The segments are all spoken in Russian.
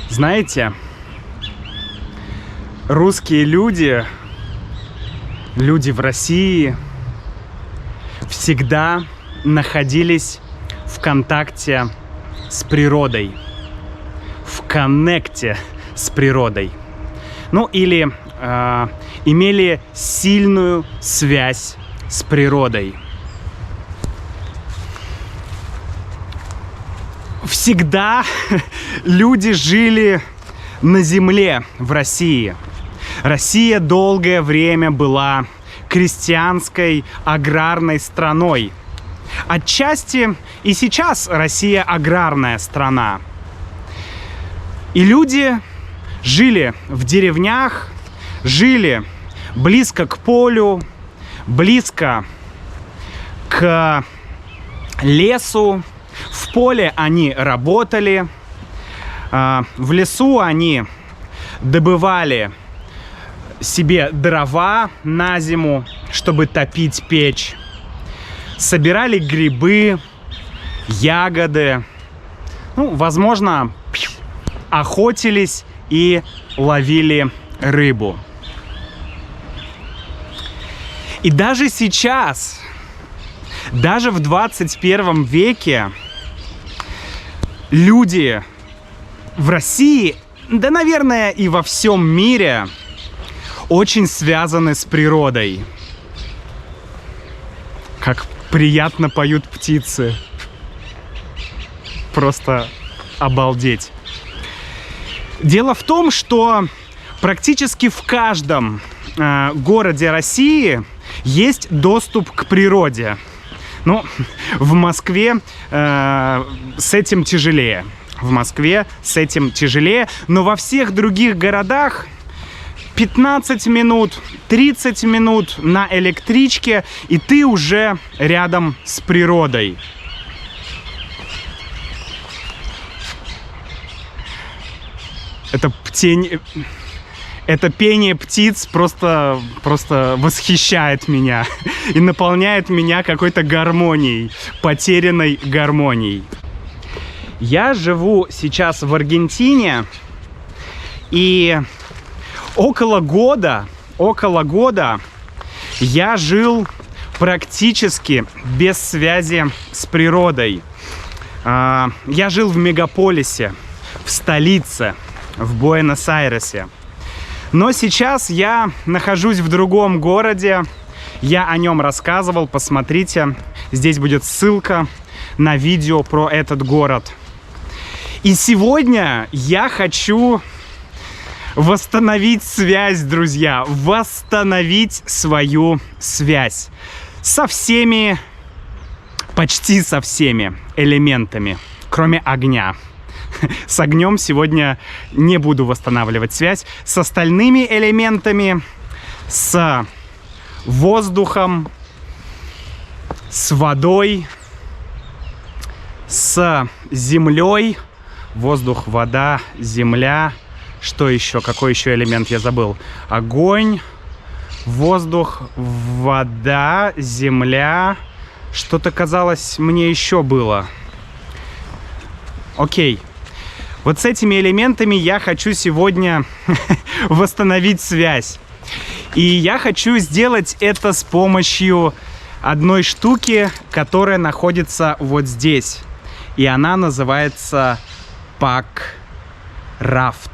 Знаете, русские люди в России всегда находились в контакте с природой, в коннекте с природой. Ну или имели сильную связь с природой. Всегда люди жили на земле в России. Россия долгое время была крестьянской аграрной страной. Отчасти и сейчас Россия аграрная страна. И люди жили в деревнях, жили близко к полю, близко к лесу. В поле они работали, в лесу они добывали себе дрова на зиму, чтобы топить печь, собирали грибы, ягоды, ну, возможно, охотились и ловили рыбу. И даже сейчас, даже в 21 веке, люди в России, да, наверное, и во всем мире очень связаны с природой. Как приятно поют птицы. Просто обалдеть. Дело в том, что практически в каждом городе России есть доступ к природе. Ну, в Москве с этим тяжелее. В Москве с этим тяжелее. Но во всех других городах 15 минут, 30 минут на электричке, и ты уже рядом с природой. Это пение птиц просто восхищает меня и наполняет меня какой-то гармонией, потерянной гармонией. Я живу сейчас в Аргентине, и около года я жил практически без связи с природой. Я жил в мегаполисе, в столице, в Буэнос-Айресе. Но сейчас я нахожусь в другом городе. Я о нем рассказывал, посмотрите. Здесь будет ссылка на видео про этот город. И сегодня я хочу восстановить связь, друзья. Восстановить свою связь со всеми, почти со всеми элементами, кроме огня. С огнем сегодня не буду восстанавливать связь. С остальными элементами, с воздухом, с водой, с землей. Воздух, вода, земля. Что еще? Какой еще элемент я забыл? Огонь, воздух, вода, земля. Что-то, казалось, мне еще было. Окей. Вот с этими элементами я хочу сегодня восстановить связь. И я хочу сделать это с помощью одной штуки, которая находится вот здесь. И она называется Пак-Рафт.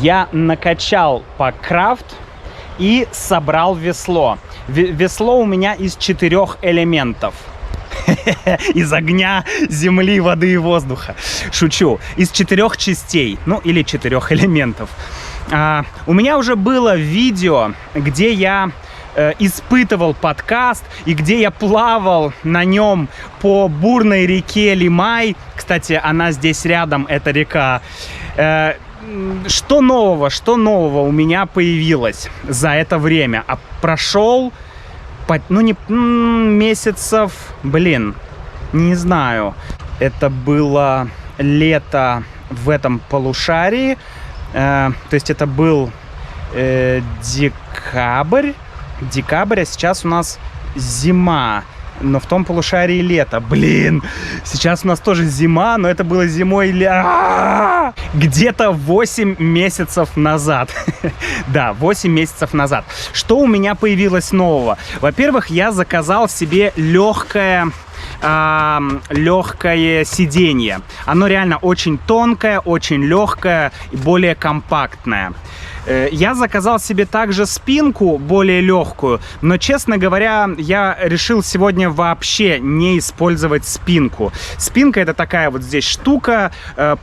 Я накачал Пак-Рафт и собрал весло. Весло у меня из 4 элементов. Из огня, земли, воды и воздуха. Шучу. Из 4 частей. Ну, или 4 элементов. У меня уже было видео, где я испытывал подкаст и где я плавал на нем по бурной реке Лимай. Кстати, она здесь рядом, эта река. Что нового у меня появилось за это время? Прошел ну не месяцев, блин, не знаю. Это было лето в этом полушарии, то есть это был декабрь, а сейчас у нас зима. Но в том полушарии лето. Блин, сейчас у нас тоже зима, но это было зимой где-то 8 месяцев назад. Да, 8 месяцев назад. Что у меня появилось нового? Во-первых, я заказал себе легкое сиденье. Оно реально очень тонкое, очень легкое и более компактное. Я заказал себе также спинку более легкую, но, честно говоря, я решил сегодня вообще не использовать спинку. Спинка — это такая вот здесь штука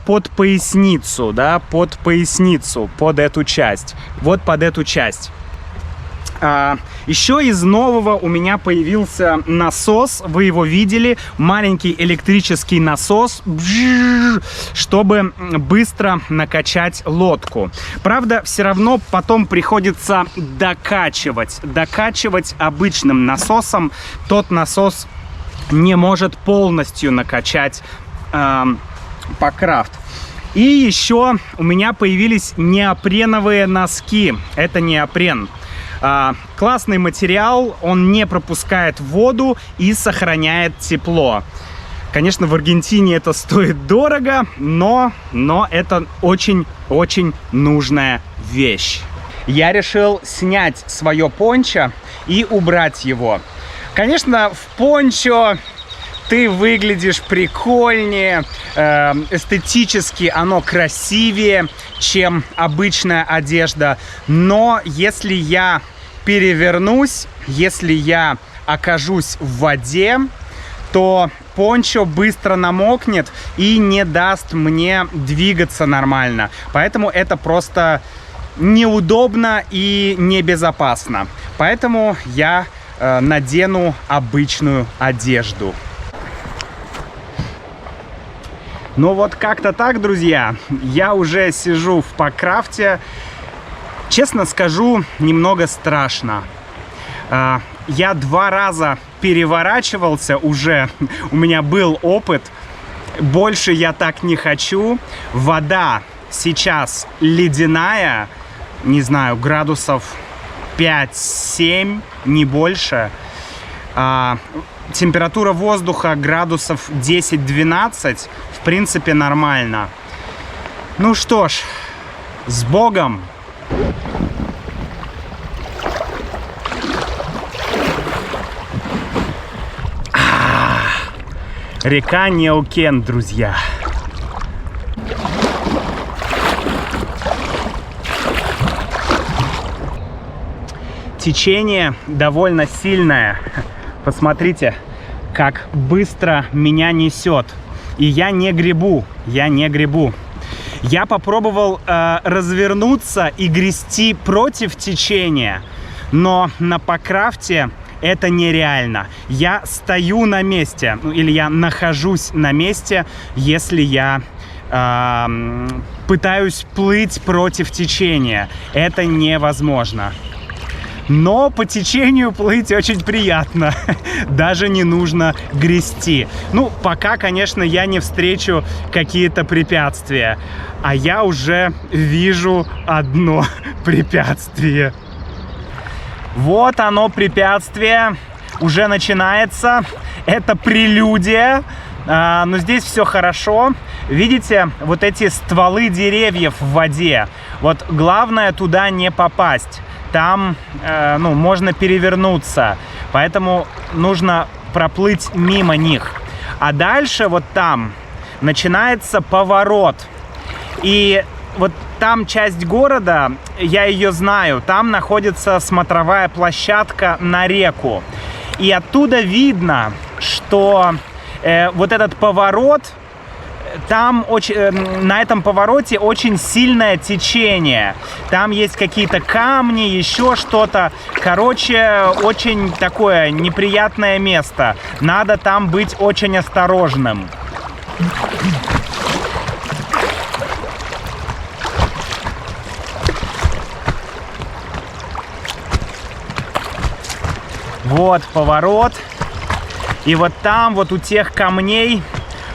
под поясницу, да, под поясницу, под эту часть, вот под эту часть. Еще из нового у меня появился насос, вы его видели, маленький электрический насос, чтобы быстро накачать лодку. Правда, все равно потом приходится докачивать обычным насосом. Тот насос не может полностью накачать Packraft. И еще у меня появились неопреновые носки. Это неопрен. Классный материал, он не пропускает воду и сохраняет тепло. Конечно, в Аргентине это стоит дорого, но это очень-очень нужная вещь. Я решил снять свое пончо и убрать его. Конечно, в пончо ты выглядишь прикольнее, эстетически оно красивее, чем обычная одежда. Но если я перевернусь, если я окажусь в воде, то пончо быстро намокнет и не даст мне двигаться нормально. Поэтому это просто неудобно и небезопасно. Поэтому я надену обычную одежду. Ну вот как-то так, друзья, я уже сижу в Packraft. Честно скажу, немного страшно. Я 2 раза переворачивался уже, у меня был опыт. Больше я так не хочу. Вода сейчас ледяная, не знаю, градусов 5-7, не больше. Температура воздуха градусов 10-12, в принципе, нормально. Ну что ж, с Богом! Река Неукен, друзья. Течение довольно сильное. Посмотрите, как быстро меня несет. И я не гребу, Я попробовал развернуться и грести против течения, но на Packraft это нереально. Я стою на месте, или я нахожусь на месте, если я пытаюсь плыть против течения. Это невозможно. Но по течению плыть очень приятно. Даже не нужно грести. Ну, пока, конечно, я не встречу какие-то препятствия. А я уже вижу одно препятствие. Вот оно, препятствие. Уже начинается. Это прелюдия. Но здесь все хорошо. Видите, вот эти стволы деревьев в воде. Вот главное туда не попасть. Там можно перевернуться, поэтому нужно проплыть мимо них. А дальше вот там начинается поворот. И вот там часть города, я ее знаю, там находится смотровая площадка на реку. И оттуда видно, что вот этот поворот, там на этом повороте очень сильное течение. Там есть какие-то камни, еще что-то. Короче, очень такое неприятное место. Надо там быть очень осторожным. Вот поворот. И вот там, вот у тех камней,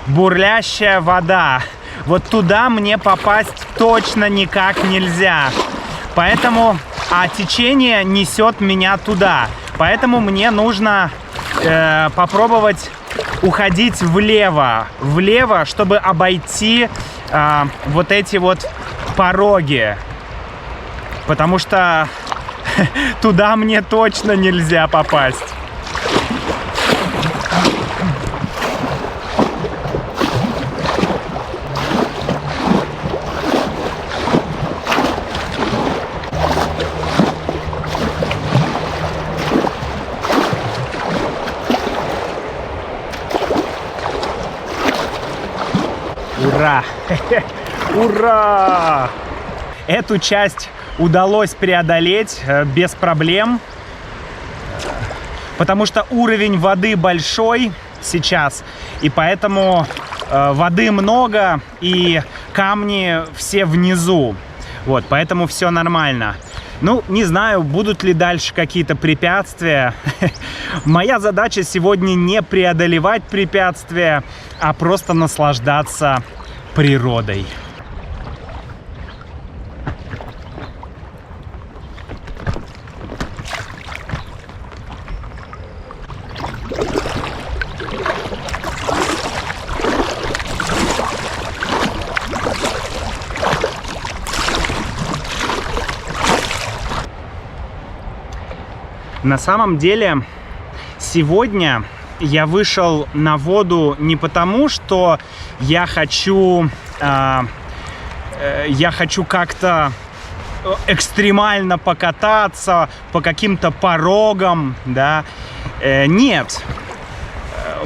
бурлящая вода. Вот туда мне попасть точно никак нельзя. Поэтому, а течение несет меня туда. Поэтому мне нужно попробовать уходить влево, чтобы обойти вот эти вот пороги. Потому что туда мне точно нельзя попасть. Ура! Ура! Эту часть удалось преодолеть без проблем, потому что уровень воды большой сейчас, и поэтому воды много, и камни все внизу. Вот, поэтому все нормально. Ну, не знаю, будут ли дальше какие-то препятствия. Моя задача сегодня не преодолевать препятствия, а просто наслаждаться природой. На самом деле, сегодня я вышел на воду не потому, что я хочу как-то экстремально покататься по каким-то порогам, да. Нет.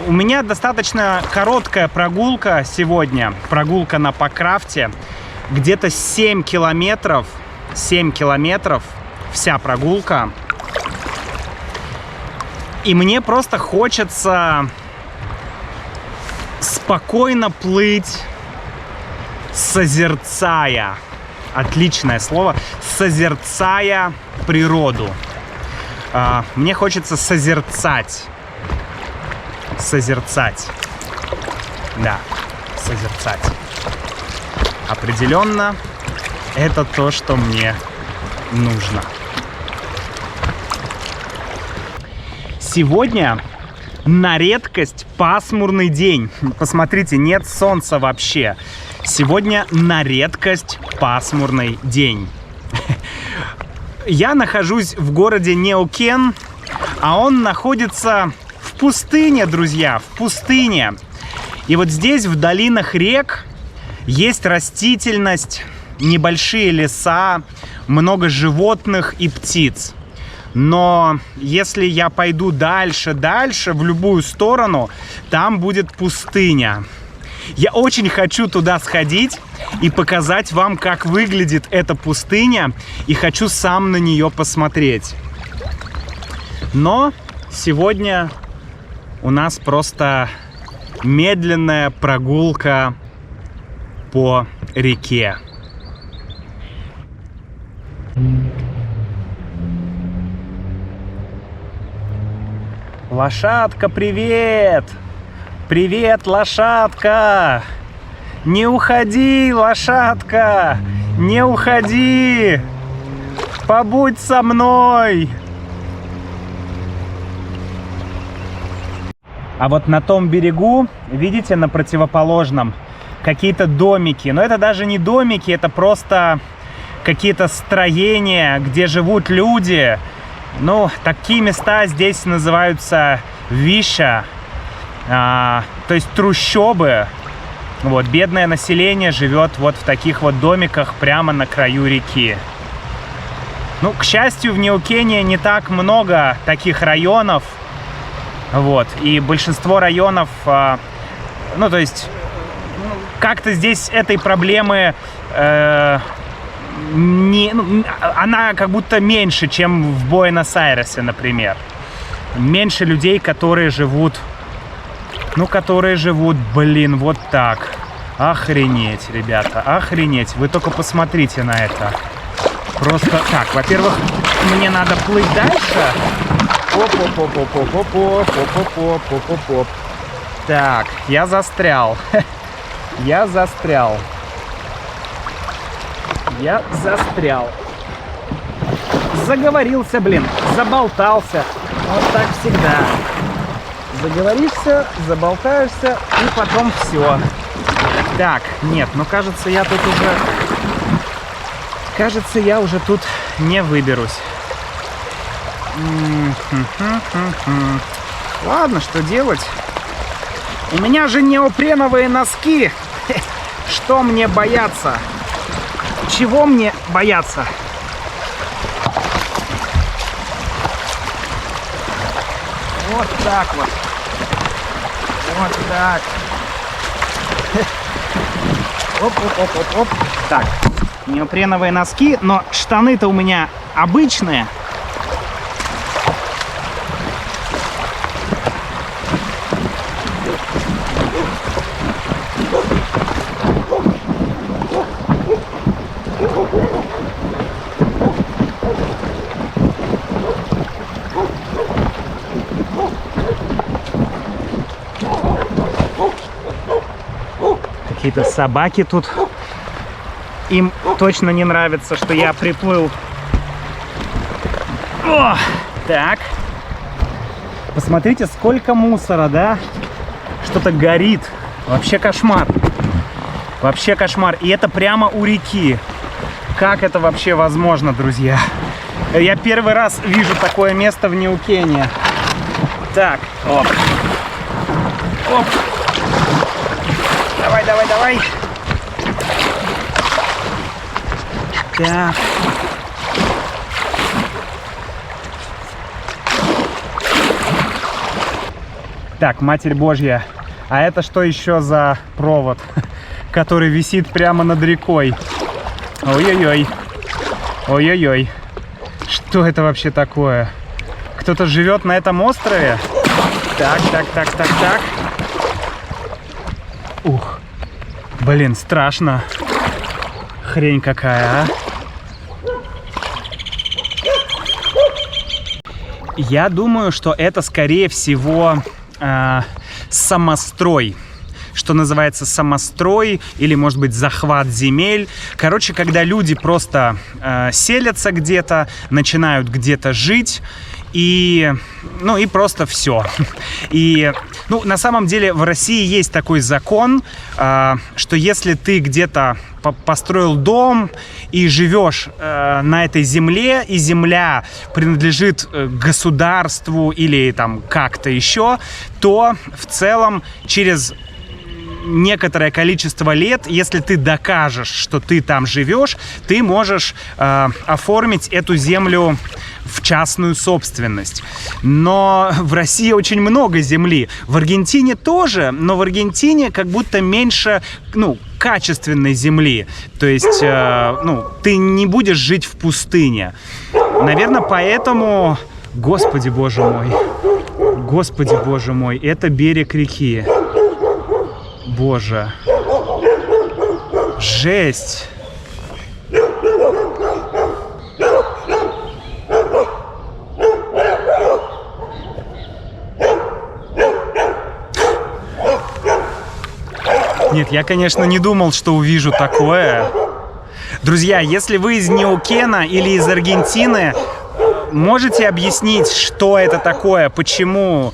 У меня достаточно короткая прогулка сегодня, прогулка на Пакрафте, где-то 7 километров, вся прогулка. И мне просто хочется спокойно плыть, созерцая, отличное слово, созерцая природу. Мне хочется созерцать. Да, созерцать. Определенно, это то, что мне нужно. Сегодня на редкость пасмурный день. Посмотрите, нет солнца вообще. Сегодня на редкость пасмурный день. Я нахожусь в городе Неокен, а он находится в пустыне, друзья, в пустыне. И вот здесь, в долинах рек, есть растительность, небольшие леса, много животных и птиц. Но если я пойду дальше, в любую сторону, там будет пустыня. Я очень хочу туда сходить и показать вам, как выглядит эта пустыня, и хочу сам на нее посмотреть. Но сегодня у нас просто медленная прогулка по реке. Лошадка, привет! Привет, лошадка! Не уходи, лошадка! Не уходи! Побудь со мной! А вот на том берегу, видите, на противоположном, какие-то домики. Но это даже не домики, это просто какие-то строения, где живут люди. Ну, такие места здесь называются виша, то есть трущобы. Вот, бедное население живет вот в таких вот домиках прямо на краю реки. Ну, к счастью, в Неокене не так много таких районов. Вот, и большинство районов, ну, то есть, как-то здесь этой проблемы она как будто меньше, чем в Буэнос-Айресе, например. Меньше людей, которые живут, блин, вот так. Охренеть, ребята, охренеть. Вы только посмотрите на это. Просто так, во-первых, мне надо плыть дальше. Оп-оп-оп-оп-оп-оп-оп-оп-оп-оп-оп-оп. Так, я застрял. Я застрял. Я застрял. Заговорился, блин, заболтался. Вот так всегда. Заговоришься, заболтаешься, и потом все. Так, нет, ну кажется, я тут уже... Кажется, я уже тут не выберусь. Ладно, что делать? У меня же неопреновые носки. Что мне бояться? Чего мне бояться? Вот так вот. Вот так. Оп-оп-оп-оп-оп. Так, неопреновые носки, но штаны-то у меня обычные. Какие-то собаки тут. Им точно не нравится, что я приплыл. О, так. Посмотрите, сколько мусора, да? Что-то горит. Вообще кошмар. Вообще кошмар. И это прямо у реки. Как это вообще возможно, друзья? Я первый раз вижу такое место в Неукене. Так, оп. Оп. Давай, давай, давай. Так. Так, Матерь Божья. А это что еще за провод, который висит прямо над рекой? Ой-ой-ой. Ой-ой-ой. Что это вообще такое? Кто-то живет на этом острове? Так, так, так, так, так. Ух. Блин, страшно. Хрень какая, а. Я думаю, что это, скорее всего, самострой. Что называется самострой или, может быть, захват земель. Короче, когда люди просто селятся где-то, начинают где-то жить, и, ну, и просто все. И, ну, на самом деле в России есть такой закон, что если ты где-то построил дом и живешь на этой земле, и земля принадлежит государству или там как-то еще, то в целом через некоторое количество лет, если ты докажешь, что ты там живешь, ты можешь оформить эту землю в частную собственность. Но в России очень много земли. В Аргентине тоже, но в Аргентине как будто меньше, ну, качественной земли. То есть, ну, ты не будешь жить в пустыне. Наверное, поэтому... Господи, боже мой. Господи, боже мой. Это берег реки. Боже. Жесть. Нет, я, конечно, не думал, что увижу такое. Друзья, если вы из Неукена или из Аргентины, можете объяснить, что это такое? Почему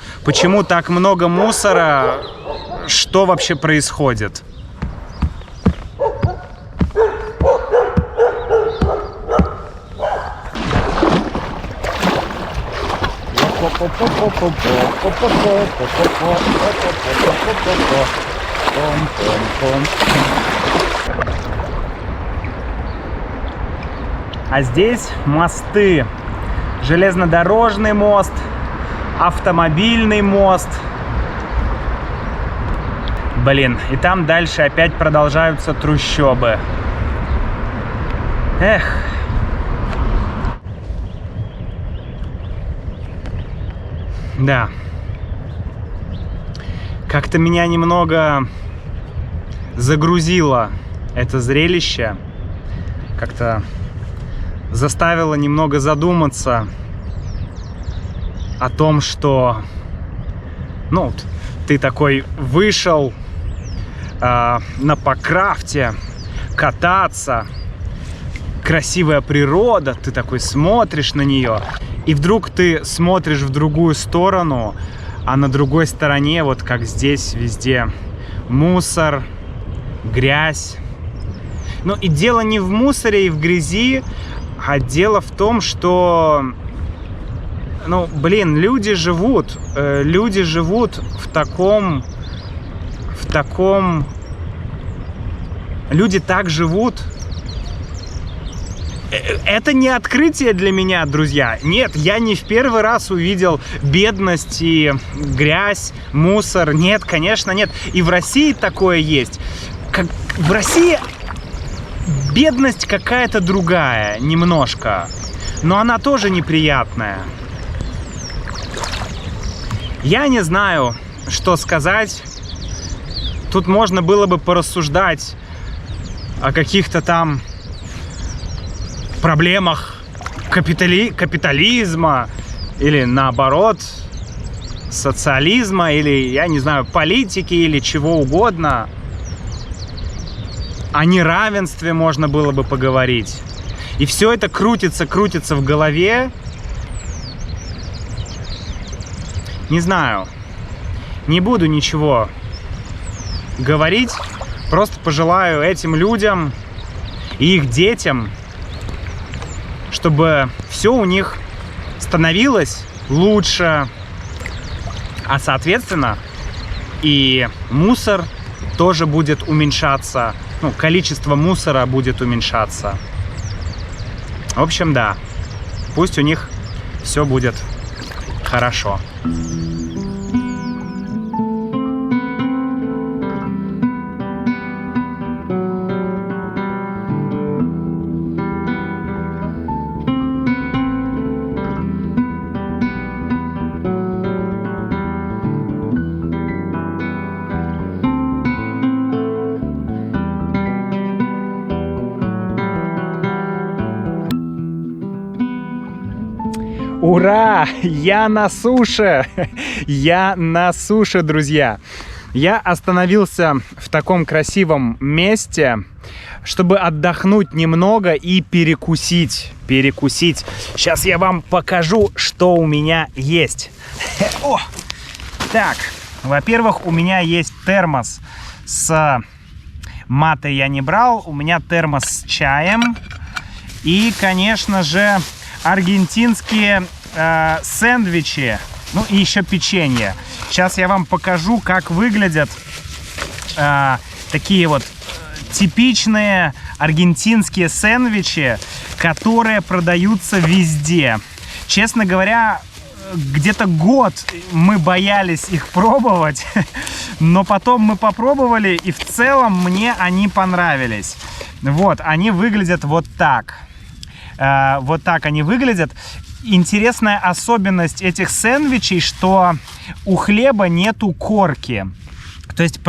так много мусора? Что вообще происходит? А здесь мосты. Железнодорожный мост, автомобильный мост. Блин, и там дальше опять продолжаются трущобы. Эх. Да. Как-то меня немного загрузило это зрелище. Как-то заставило немного задуматься о том, что, ну, ты такой вышел на Покрафте кататься, красивая природа, ты такой смотришь на нее, и вдруг ты смотришь в другую сторону, а на другой стороне, вот как здесь, везде мусор, грязь. Ну и дело не в мусоре и в грязи, а дело в том, что, ну, блин, люди живут в таком, люди так живут. Это не открытие для меня, друзья. Нет, я не в первый раз увидел бедность и грязь, мусор. Нет, конечно, нет. И в России такое есть. В России бедность какая-то другая, немножко. Но она тоже неприятная. Я не знаю, что сказать. Тут можно было бы порассуждать о каких-то там проблемах капитализма или наоборот социализма, или, я не знаю, политики или чего угодно. О неравенстве можно было бы поговорить. И все это крутится в голове. Не знаю. Не буду ничего говорить. Просто пожелаю этим людям и их детям, чтобы все у них становилось лучше, а соответственно и мусор тоже будет уменьшаться, ну, количество мусора будет уменьшаться. В общем, да, пусть у них все будет хорошо. Ура! Я на суше! Я на суше, друзья! Я остановился в таком красивом месте, чтобы отдохнуть немного и перекусить. Сейчас я вам покажу, что у меня есть. О! Так, во-первых, у меня есть термос с матой, я не брал. У меня термос с чаем. И, конечно же, аргентинские сэндвичи, ну и еще печенье. Сейчас я вам покажу, как выглядят такие вот типичные аргентинские сэндвичи, которые продаются везде. Честно говоря, где-то год мы боялись их пробовать, но потом мы попробовали, и в целом мне они понравились. Вот, они выглядят вот так. Вот так они выглядят. Интересная особенность этих сэндвичей, что у хлеба нету корки. То есть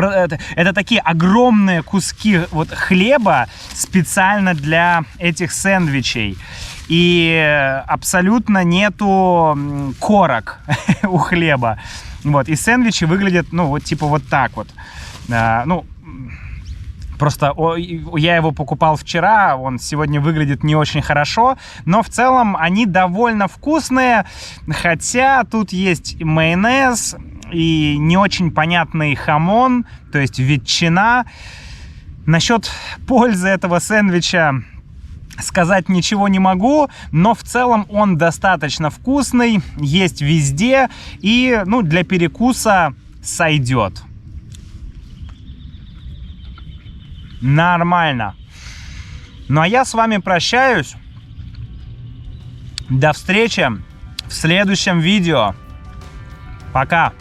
это такие огромные куски вот хлеба специально для этих сэндвичей. И абсолютно нету корок у хлеба. Вот. И сэндвичи выглядят, ну, вот типа вот так вот. Ну, просто я его покупал вчера, он сегодня выглядит не очень хорошо, но в целом они довольно вкусные, хотя тут есть майонез и не очень понятный хамон, то есть ветчина. Насчет пользы этого сэндвича сказать ничего не могу, но в целом он достаточно вкусный, есть везде и, ну, для перекуса сойдет. Нормально. Ну а я с вами прощаюсь. До встречи в следующем видео. Пока.